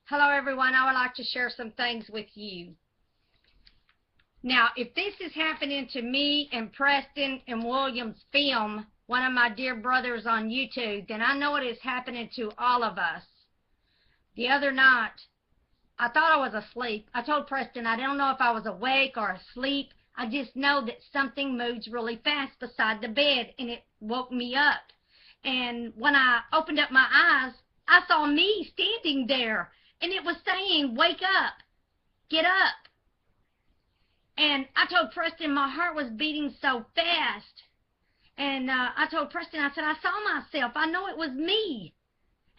Hello everyone, I would like to share some things with you. Now, if this is happening to me and Preston and Williams Film, one of my dear brothers on YouTube, then I know it is happening to all of us. The other night, I thought I was asleep. I told Preston I don't know if I was awake or asleep. I just know that something moves really fast beside the bed, and it woke me up. And when I opened up my eyes, I saw me standing there. And it was saying, wake up, get up. And I told Preston my heart was beating so fast. And I told Preston, I said, I saw myself. I know it was me.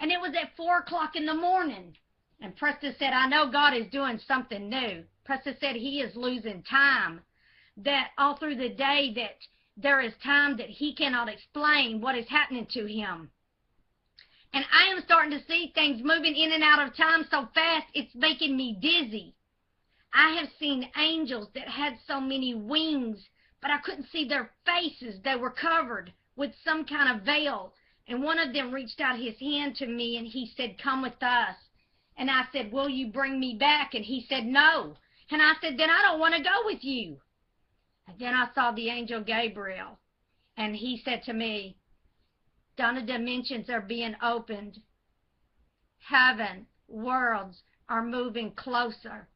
And it was at 4 o'clock in the morning. And Preston said, I know God is doing something new. Preston said he is losing time. That all through the day that there is time that he cannot explain what is happening to him. And I am starting to see things moving in and out of time so fast, it's making me dizzy. I have seen angels that had so many wings, but I couldn't see their faces. They were covered with some kind of veil. And one of them reached out his hand to me and he said, come with us. And I said, will you bring me back? And he said, no. And I said, then I don't want to go with you. And then I saw the angel Gabriel. And he said to me, Donna, dimensions are being opened. Heaven, worlds are moving closer.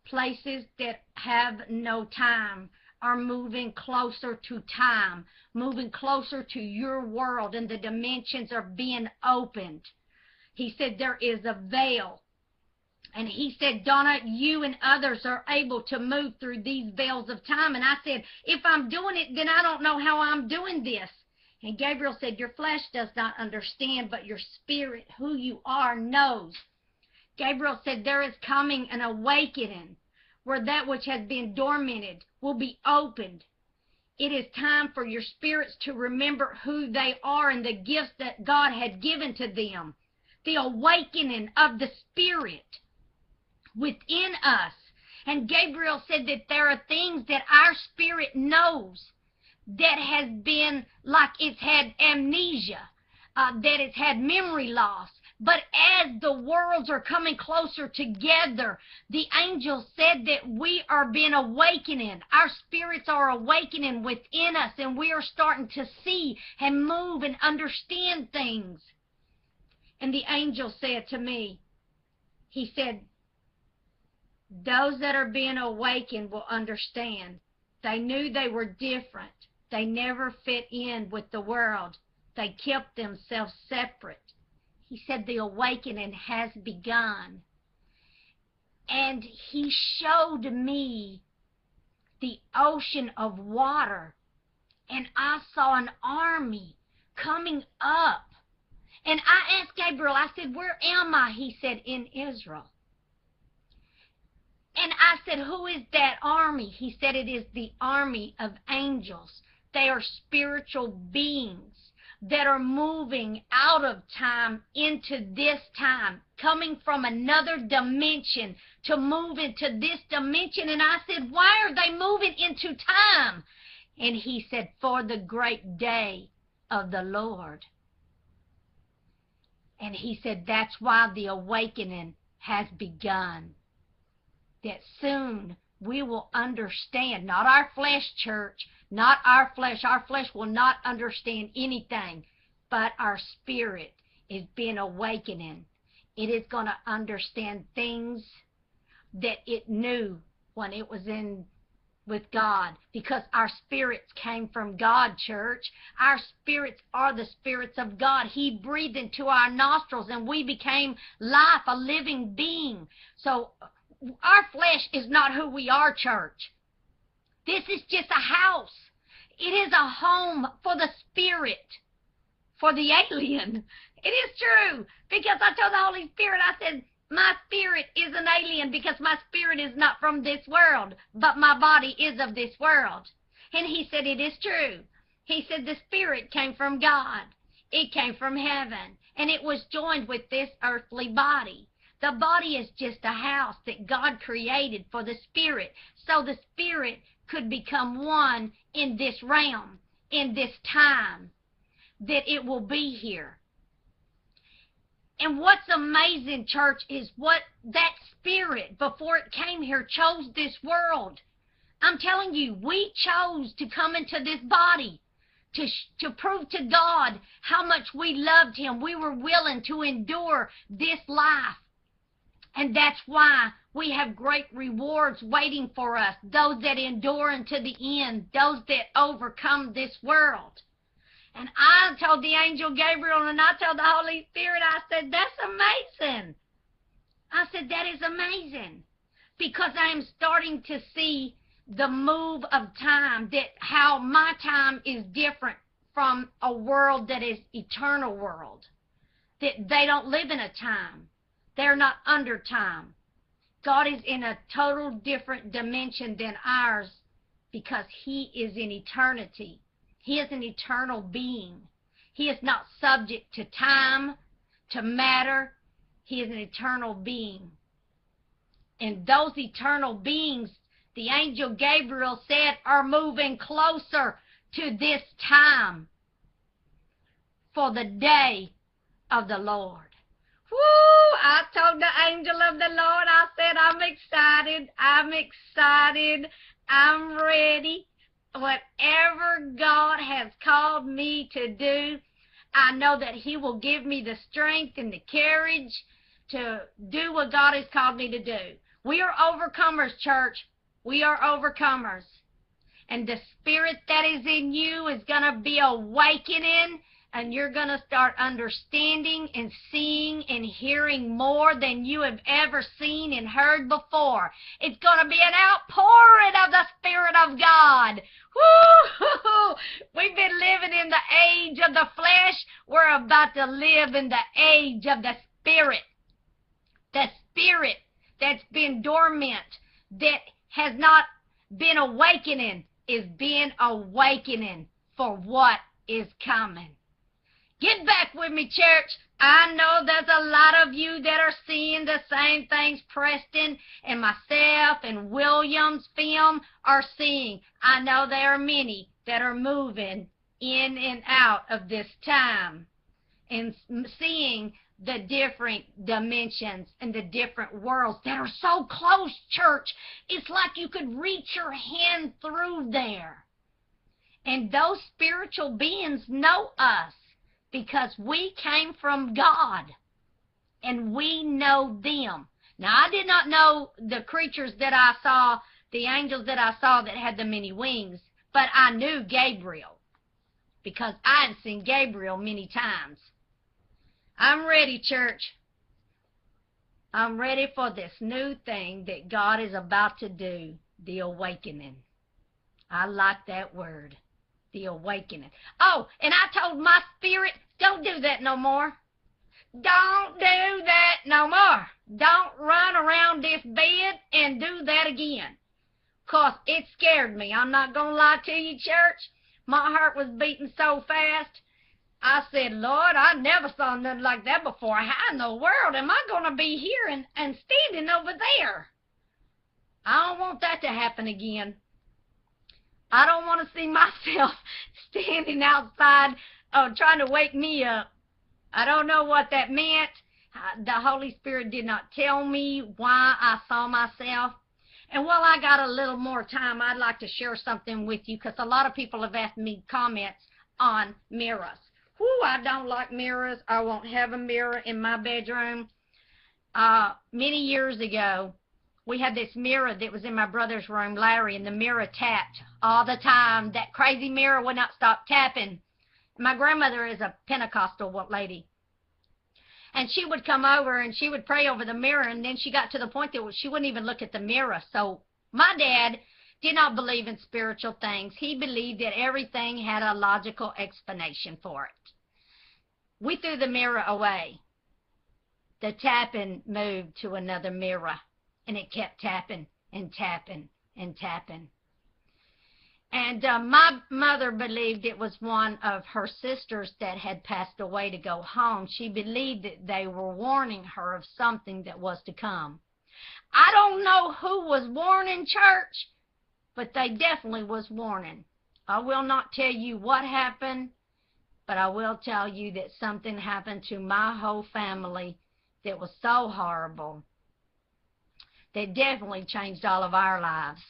Places that have no time are moving closer to time, moving closer to your world, and the dimensions are being opened. He said there is a veil. And he said, Donna, you and others are able to move through these veils of time. And I said, if I'm doing it, then I don't know how I'm doing this. And Gabriel said, your flesh does not understand, but your spirit, who you are, knows. Gabriel said, there is coming an awakening where that which has been dormanted will be opened. It is time for your spirits to remember who they are and the gifts that God had given to them. The awakening of the spirit within us. And Gabriel said that there are things that our spirit knows that has been like it's had amnesia, that it's had memory loss. But as the worlds are coming closer together, the angel said that we are being awakening. Our spirits are awakening within us, and we are starting to see and move and understand things. And the angel said to me, he said, those that are being awakened will understand. They knew they were different. They never fit in with the world. They kept themselves separate. He said the awakening has begun. And he showed me the ocean of water. And I saw an army coming up. And I asked Gabriel, I said, where am I? He said, in Israel. And I said, who is that army? He said, it is the army of angels. They are spiritual beings that are moving out of time into this time, coming from another dimension to move into this dimension. And I said, why are they moving into time? And he said, for the great day of the Lord. And he said, that's why the awakening has begun. That soon we will understand, not our flesh, church, not our flesh. Our flesh will not understand anything, but our spirit is being awakening. It is going to understand things that it knew when it was in with God, because our spirits came from God, church. Our spirits are the spirits of God. He breathed into our nostrils and we became life, a living being. So our flesh is not who we are, church. This is just a house. It is a home for the spirit, for the alien. It is true, because I told the Holy Spirit, I said, my spirit is an alien because my spirit is not from this world, but my body is of this world. And he said, it is true. He said the spirit came from God. It came from heaven, and it was joined with this earthly body. The body is just a house that God created for the spirit, so the spirit could become one in this realm, in this time, that it will be here. And what's amazing, church, is what that spirit, before it came here, chose this world. I'm telling you, we chose to come into this body to prove to God how much we loved him. We were willing to endure this life. And that's why we have great rewards waiting for us, those that endure unto the end, those that overcome this world. And I told the angel Gabriel and I told the Holy Spirit, I said, that's amazing. I said, that is amazing. Because I am starting to see the move of time, that how my time is different from a world that is eternal world. That they don't live in a time. They're not under time. God is in a total different dimension than ours because he is in eternity. He is an eternal being. He is not subject to time, to matter. He is an eternal being. And those eternal beings, the angel Gabriel said, are moving closer to this time for the day of the Lord. Woo! I told the angel of the Lord, I said, I'm excited, I'm ready. Whatever God has called me to do, I know that he will give me the strength and the courage to do what God has called me to do. We are overcomers, church. We are overcomers. And the spirit that is in you is going to be awakening, and you're going to start understanding and seeing and hearing more than you have ever seen and heard before. It's going to be an outpouring of the Spirit of God. Woo! We've been living in the age of the flesh. We're about to live in the age of the Spirit. The Spirit that's been dormant, that has not been awakening, is being awakening for what is coming. Get back with me, church. I know there's a lot of you that are seeing the same things Preston and myself and William's film are seeing. I know there are many that are moving in and out of this time and seeing the different dimensions and the different worlds that are so close, church. It's like you could reach your hand through there. And those spiritual beings know us, because we came from God, and we know them. Now, I did not know the creatures that I saw, the angels that I saw that had the many wings, but I knew Gabriel, because I had seen Gabriel many times. I'm ready, church. I'm ready for this new thing that God is about to do, the awakening. I like that word. The awakening. Oh, and I told my spirit, don't do that no more. Don't do that no more. Don't run around this bed and do that again. 'Cause it scared me. I'm not going to lie to you, church. My heart was beating so fast. I said, Lord, I never saw nothing like that before. How in the world am I going to be here and standing over there? I don't want that to happen again. I don't want to see myself standing outside trying to wake me up. I don't know what that meant. The Holy Spirit did not tell me why I saw myself. And while I got a little more time, I'd like to share something with you, because a lot of people have asked me comments on mirrors. Whoo, I don't like mirrors. I won't have a mirror in my bedroom. Many years ago, we had this mirror that was in my brother's room, Larry, and the mirror tapped all the time. That crazy mirror would not stop tapping. My grandmother is a Pentecostal lady. And she would come over and she would pray over the mirror, and then she got to the point that she wouldn't even look at the mirror. So my dad did not believe in spiritual things. He believed that everything had a logical explanation for it. We threw the mirror away. The tapping moved to another mirror. And it kept tapping and tapping and tapping. And my mother believed it was one of her sisters that had passed away to go home. She believed that they were warning her of something that was to come. I don't know who was warning, church, but they definitely was warning. I will not tell you what happened, But I will tell you that something happened to my whole family that was so horrible, that definitely changed all of our lives.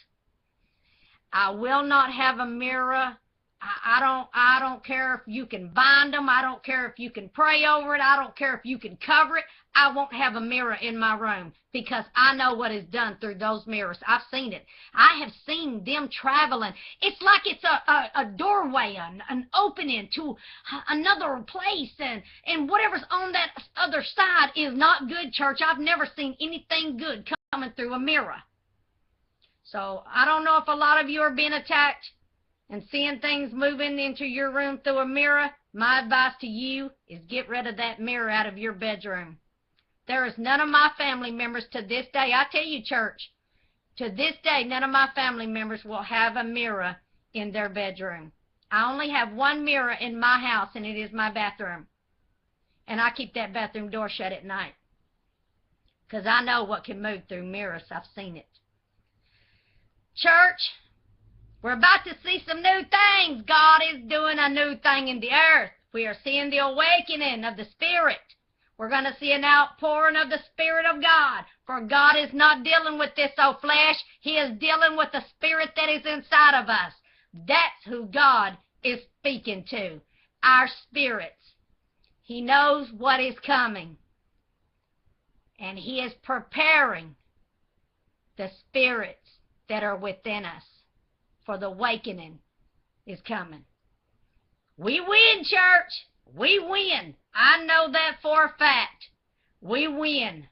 I will not have a mirror. I don't care if you can bind them. I don't care if you can pray over it. I don't care if you can cover it. I won't have a mirror in my room because I know what is done through those mirrors. I've seen it. I have seen them traveling. It's like it's a doorway, an opening to another place, and whatever's on that other side is not good, church. I've never seen anything good coming through a mirror. So I don't know if a lot of you are being attacked and seeing things moving into your room through a mirror. My advice to you is get rid of that mirror out of your bedroom. There is none of my family members to this day, I tell you, church, to this day, none of my family members will have a mirror in their bedroom. I only have one mirror in my house, and it is my bathroom. And I keep that bathroom door shut at night because I know what can move through mirrors. I've seen it. Church, we're about to see some new things. God is doing a new thing in the earth. We are seeing the awakening of the Spirit. We're going to see an outpouring of the Spirit of God. For God is not dealing with this old flesh. He is dealing with the Spirit that is inside of us. That's who God is speaking to, our spirits. He knows what is coming. And He is preparing the spirits that are within us, for the awakening is coming. We win, church. We win. I know that for a fact. We win.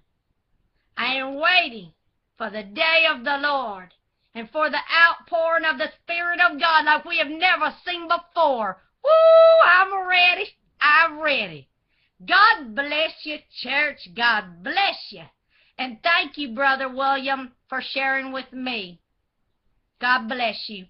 I am waiting for the day of the Lord and for the outpouring of the Spirit of God like we have never seen before. Woo! I'm ready. I'm ready. God bless you, church. God bless you. And thank you, Brother William, for sharing with me. God bless you.